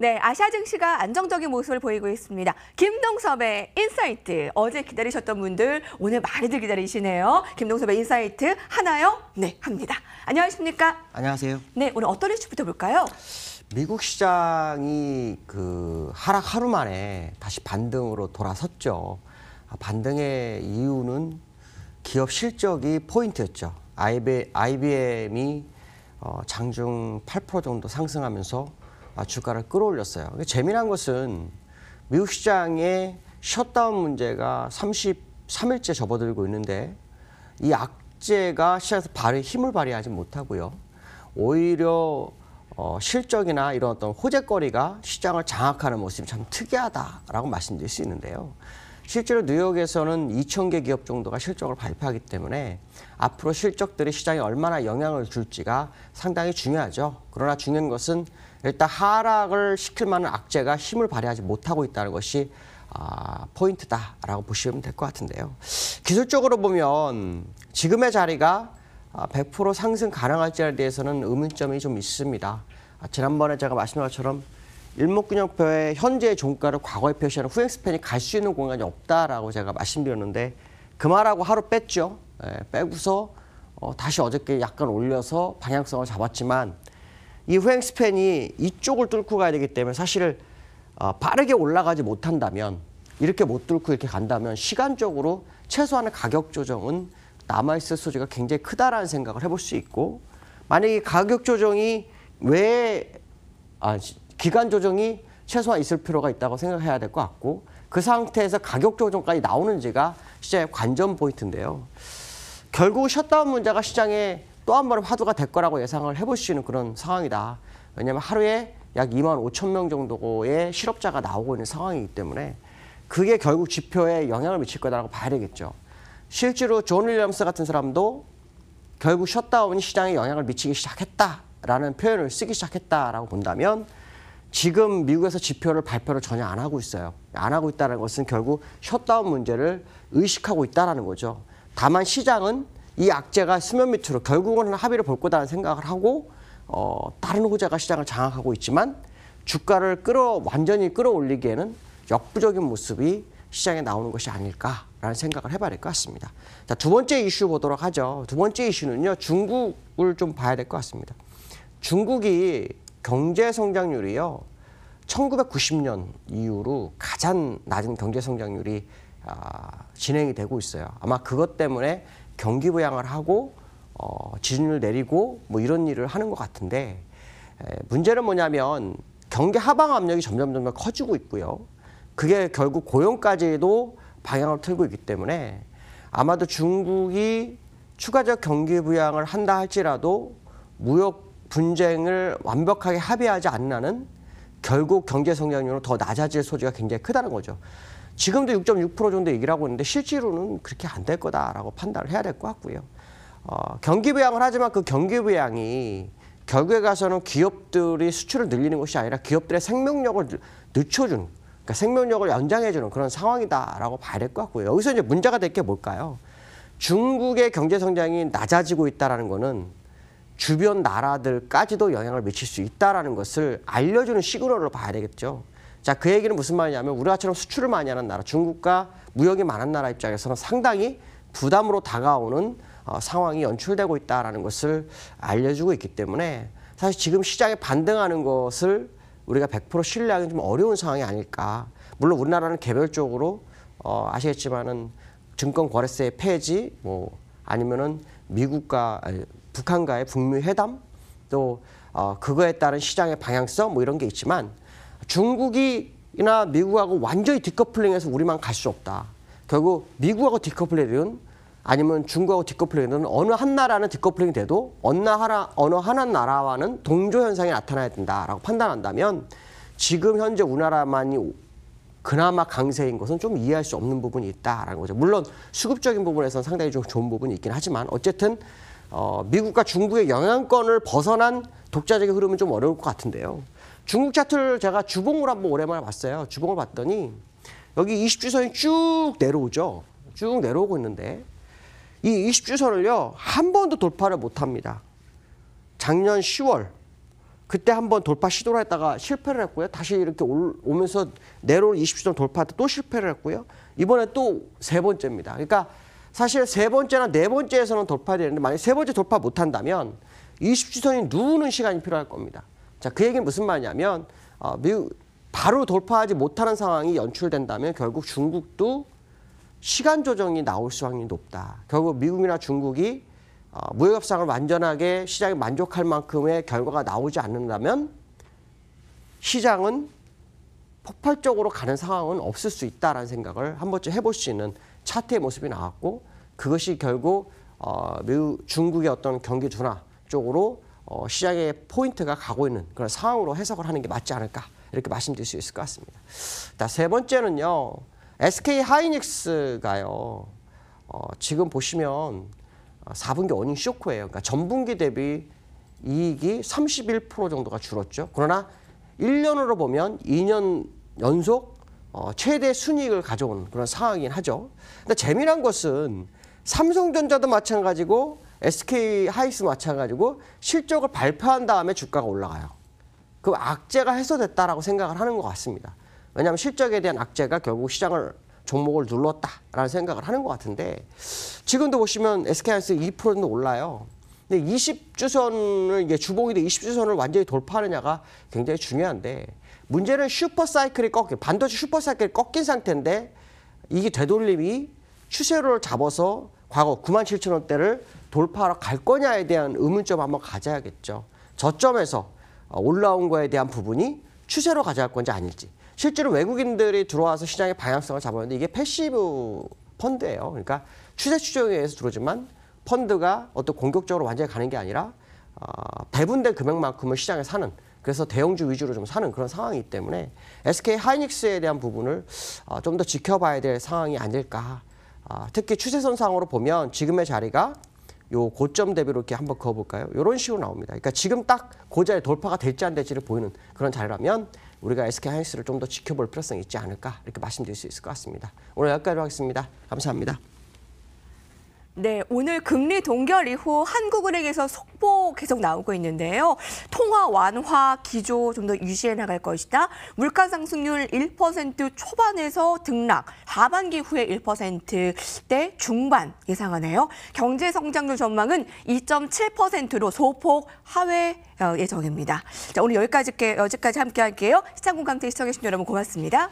네, 아시아 증시가 안정적인 모습을 보이고 있습니다. 김동섭의 인사이트. 어제 기다리셨던 분들 오늘 많이들 기다리시네요. 김동섭의 인사이트 하나요? 네, 합니다. 안녕하십니까? 안녕하세요. 네, 오늘 어떤 이슈부터 볼까요? 미국 시장이 하락 하루 만에 다시 반등으로 돌아섰죠. 반등의 이유는 기업 실적이 포인트였죠. IBM이 장중 8% 정도 상승하면서 주가를 끌어올렸어요. 재미난 것은 미국 시장의 셧다운 문제가 33일째 접어들고 있는데 이 악재가 시장에서 힘을 발휘하지 못하고요. 오히려 실적이나 이런 어떤 호재거리가 시장을 장악하는 모습이 참 특이하다라고 말씀드릴 수 있는데요. 실제로 뉴욕에서는 2,000개 기업 정도가 실적을 발표하기 때문에 앞으로 실적들이 시장에 얼마나 영향을 줄지가 상당히 중요하죠. 그러나 중요한 것은 일단 하락을 시킬 만한 악재가 힘을 발휘하지 못하고 있다는 것이 포인트다라고 보시면 될 것 같은데요. 기술적으로 보면 지금의 자리가 100% 상승 가능할지에 대해서는 의문점이 좀 있습니다. 지난번에 제가 말씀드린 것처럼 일목균형표의 현재의 종가를 과거에 표시하는 후행 스팬이 갈 수 있는 공간이 없다라고 제가 말씀드렸는데 그 말하고 하루 뺐죠. 빼고서 다시 어저께 약간 올려서 방향성을 잡았지만 이 후행 스팬이 이쪽을 뚫고 가야 되기 때문에 사실 빠르게 올라가지 못한다면 이렇게 못 뚫고 이렇게 간다면 시간적으로 최소한의 가격 조정은 남아있을 소지가 굉장히 크다라는 생각을 해볼 수 있고 만약에 가격 조정이 기간 조정이 최소한 있을 필요가 있다고 생각해야 될 것 같고 그 상태에서 가격 조정까지 나오는지가 시장의 관전 포인트인데요. 결국 셧다운 문제가 시장에 또 한 번의 화두가 될 거라고 예상을 해볼 수 있는 그런 상황이다. 왜냐하면 하루에 약 25,000명 정도의 실업자가 나오고 있는 상황이기 때문에 그게 결국 지표에 영향을 미칠 거다라고 봐야 되겠죠. 실제로 존 윌리엄스 같은 사람도 결국 셧다운이 시장에 영향을 미치기 시작했다라는 표현을 쓰기 시작했다라고 본다면 지금 미국에서 지표를 발표를 전혀 안 하고 있어요. 안 하고 있다는 것은 결국 셧다운 문제를 의식하고 있다는 거죠. 다만 시장은 이 악재가 수면 밑으로 결국은 합의를 볼 거다라는 생각을 하고 다른 호재가 시장을 장악하고 있지만 주가를 완전히 끌어올리기에는 역부족인 모습이 시장에 나오는 것이 아닐까라는 생각을 해봐야 될 것 같습니다. 자, 두 번째 이슈 보도록 하죠. 두 번째 이슈는요. 중국을 좀 봐야 될 것 같습니다. 중국이 경제 성장률이요. 1990년 이후로 가장 낮은 경제 성장률이 진행이 되고 있어요. 아마 그것 때문에 경기 부양을 하고 지준을 내리고 뭐 이런 일을 하는 것 같은데 문제는 뭐냐면 경기 하방 압력이 점점 커지고 있고요. 그게 결국 고용까지도 방향을 틀고 있기 때문에 아마도 중국이 추가적 경기 부양을 한다 할지라도 무역 분쟁을 완벽하게 합의하지 않는 한은 결국 경제 성장률은 더 낮아질 소지가 굉장히 크다는 거죠. 지금도 6.6% 정도 얘기를 하고 있는데 실제로는 그렇게 안 될 거다라고 판단을 해야 될 것 같고요. 경기 부양을 하지만 그 경기 부양이 결국에 가서는 기업들이 수출을 늘리는 것이 아니라 기업들의 생명력을 늦춰주는, 그러니까 생명력을 연장해주는 그런 상황이다라고 봐야 될 것 같고요. 여기서 이제 문제가 될 게 뭘까요? 중국의 경제 성장이 낮아지고 있다는 거는 주변 나라들까지도 영향을 미칠 수 있다는 것을 알려주는 시그널로 봐야 되겠죠. 자, 그 얘기는 무슨 말이냐면 우리가처럼 수출을 많이 하는 나라, 중국과 무역이 많은 나라 입장에서는 상당히 부담으로 다가오는 상황이 연출되고 있다는 것을 알려주고 있기 때문에 사실 지금 시장에 반등하는 것을 우리가 100% 신뢰하기는 좀 어려운 상황이 아닐까. 물론 우리나라는 개별적으로 아시겠지만은 증권거래세 폐지, 뭐 아니면은 북한과의 북미 회담, 또 그거에 따른 시장의 방향성 뭐 이런 게 있지만 중국이나 미국하고 완전히 디커플링해서 우리만 갈 수 없다. 결국 미국하고 디커플링이든 아니면 중국하고 디커플링이든 어느 한 나라는 디커플링이 돼도 어느 하나 나라와는 동조 현상이 나타나야 된다라고 판단한다면 지금 현재 우리나라만이 그나마 강세인 것은 좀 이해할 수 없는 부분이 있다라는 거죠. 물론 수급적인 부분에서는 상당히 좀 좋은 부분이 있긴 하지만 어쨌든 미국과 중국의 영향권을 벗어난 독자적인 흐름은 좀 어려울 것 같은데요. 중국 차트를 제가 주봉을 한번 오랜만에 봤어요. 주봉을 봤더니 여기 20주선이 쭉 내려오죠. 쭉 내려오고 있는데 이 20주선을요. 한 번도 돌파를 못합니다. 작년 10월 그때 한번 돌파 시도를 했다가 실패를 했고요. 다시 이렇게 오면서 내려오는 20주선 돌파할 때 또 실패를 했고요. 이번에 또 세 번째입니다. 그러니까 사실 세 번째나 네 번째에서는 돌파되는데 만약 세 번째 돌파 못한다면 20주선이 누우는 시간이 필요할 겁니다. 자, 그 얘기는 무슨 말이냐면 바로 돌파하지 못하는 상황이 연출된다면 결국 중국도 시간 조정이 나올 수확률이 높다. 결국 미국이나 중국이 무역 협상을 완전하게 시장이 만족할 만큼의 결과가 나오지 않는다면 시장은 폭발적으로 가는 상황은 없을 수 있다라는 생각을 한 번쯤 해볼 수 있는 차트의 모습이 나왔고 그것이 결국 중국의 어떤 경기 둔화 쪽으로 시장의 포인트가 가고 있는 그런 상황으로 해석을 하는 게 맞지 않을까 이렇게 말씀드릴 수 있을 것 같습니다. 세 번째는요. SK 하이닉스가요. 지금 보시면 4분기 어닝 쇼크예요. 그러니까 전분기 대비 이익이 31% 정도가 줄었죠. 그러나 1년으로 보면 2년 연속 최대 순이익을 가져오는 그런 상황이긴 하죠. 근데 재미난 것은 삼성전자도 마찬가지고 SK 하이닉스 마찬가지고 실적을 발표한 다음에 주가가 올라가요. 그 악재가 해소됐다라고 생각을 하는 것 같습니다. 왜냐하면 실적에 대한 악재가 결국 시장을 종목을 눌렀다라는 생각을 하는 것 같은데 지금도 보시면 SK하이닉스 2% 정도 올라요. 근데 20주선을 이게 주봉이 돼 20주선을 완전히 돌파하느냐가 굉장히 중요한데 문제는 슈퍼사이클이 반도체 슈퍼사이클이 꺾인 상태인데 이게 되돌림이 추세를 잡아서 과거 97,000원대를 돌파하러 갈 거냐에 대한 의문점 한번 가져야겠죠. 저점에서 올라온 거에 대한 부분이 추세로 가져갈 건지 아닐지. 실제로 외국인들이 들어와서 시장의 방향성을 잡았는데 이게 패시브 펀드예요. 그러니까 추세 추종에 의해서 들어오지만 펀드가 어떤 공격적으로 완전히 가는 게 아니라 배분된 금액만큼을 시장에 사는 그래서 대형주 위주로 좀 사는 그런 상황이기 때문에 SK 하이닉스에 대한 부분을 좀 더 지켜봐야 될 상황이 아닐까. 특히 추세선상으로 보면 지금의 자리가 요 고점 대비로 이렇게 한번 그어볼까요? 이런 식으로 나옵니다. 그러니까 지금 딱 그 자리 돌파가 될지 안 될지를 보이는 그런 자리라면 우리가 SK 하이닉스를 좀 더 지켜볼 필요성이 있지 않을까 이렇게 말씀드릴 수 있을 것 같습니다. 오늘 여기까지로 하겠습니다. 감사합니다. 네, 오늘 금리 동결 이후 한국은행에서 속보 계속 나오고 있는데요. 통화 완화 기조 좀 더 유지해 나갈 것이다. 물가 상승률 1% 초반에서 등락, 하반기 후에 1%대 중반 예상하네요. 경제 성장률 전망은 2.7%로 소폭 하회 예정입니다. 자, 오늘 여기까지 함께 할게요. 시장공감대 시청해주신 여러분 고맙습니다.